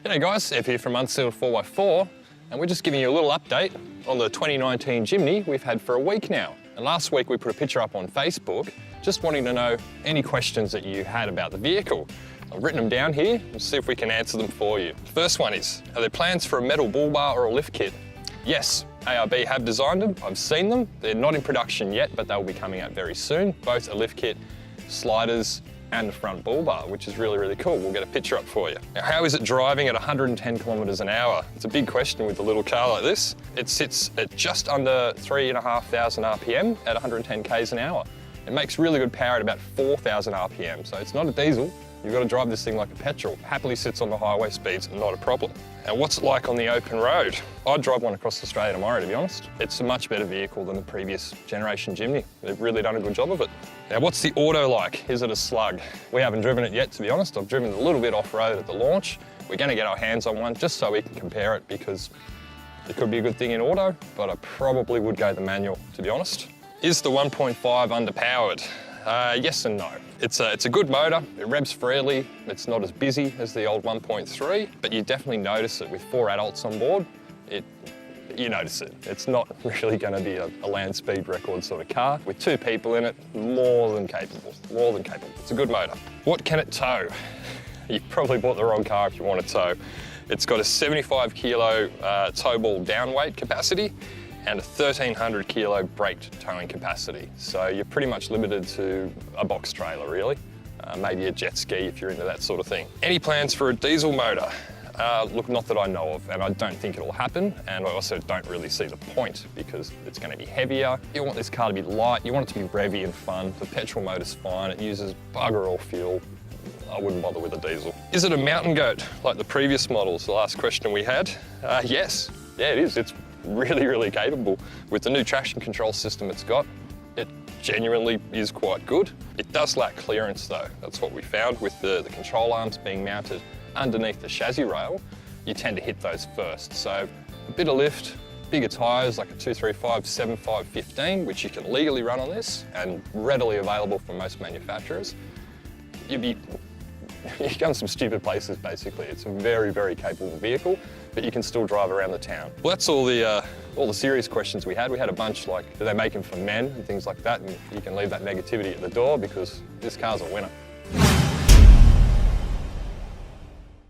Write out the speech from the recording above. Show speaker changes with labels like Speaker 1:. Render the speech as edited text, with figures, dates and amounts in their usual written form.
Speaker 1: G'day guys, Ev here from Unsealed 4x4, and we're just giving you a little update on the 2019 Jimny we've had for a week now. And last week we put a picture up on Facebook, just wanting to know any questions that you had about the vehicle. I've written them down here, and see if we can answer them for you. First one is, are there plans for a metal bull bar or a lift kit? Yes, ARB have designed them, I've seen them. They're not in production yet, but they'll be coming out very soon. Both a lift kit, sliders, and the front bull bar, which is really, really cool. We'll get a picture up for you. Now, how is it driving at 110 kilometers an hour? It's a big question with a little car like this. It sits at just under 3,500 RPM at 110 Ks an hour. It makes really good power at about 4,000 RPM, so it's not a diesel. You've got to drive this thing like a petrol. Happily sits on the highway speeds, not a problem. Now, what's it like on the open road? I'd drive one across Australia tomorrow, to be honest. It's a much better vehicle than the previous generation Jimny. They've really done a good job of it. Now, what's the auto like? Is it a slug? We haven't driven it yet, to be honest. I've driven it a little bit off-road at the launch. We're going to get our hands on one just so we can compare it, because it could be a good thing in auto, but I probably would go the manual, to be honest. Is the 1.5 underpowered? Yes and no. It's a good motor, it revs freely, it's not as busy as the old 1.3, but you definitely notice it with 4 adults on board. You notice it. It's not really going to be a land speed record sort of car. With 2 people in it, more than capable, more than capable. It's a good motor. What can it tow? You probably bought the wrong car if you want to tow. It's got a 75 kilo tow ball down weight capacity and a 1,300 kilo braked towing capacity. So you're pretty much limited to a box trailer, really. Maybe a jet ski if you're into that sort of thing. Any plans for a diesel motor? Look, not that I know of, and I don't think it'll happen, and I also don't really see the point because it's going to be heavier. You want this car to be light, you want it to be revvy and fun. The petrol motor's fine, it uses bugger all fuel. I wouldn't bother with a diesel. Is it a mountain goat like the previous models, the last question we had? Yes, yeah it is. It's really, really capable. With the new traction control system it's got, it genuinely is quite good. It does lack clearance though. That's what we found with the control arms being mounted underneath the chassis rail. You tend to hit those first. So a bit of lift, bigger tyres like a 235 75 15, which you can legally run on this and readily available from most manufacturers. You're going some stupid places basically. It's a very, very capable vehicle, but you can still drive around the town. Well, that's all the serious questions we had. We had a bunch like, do they make them for men and things like that, and you can leave that negativity at the door because this car's a winner.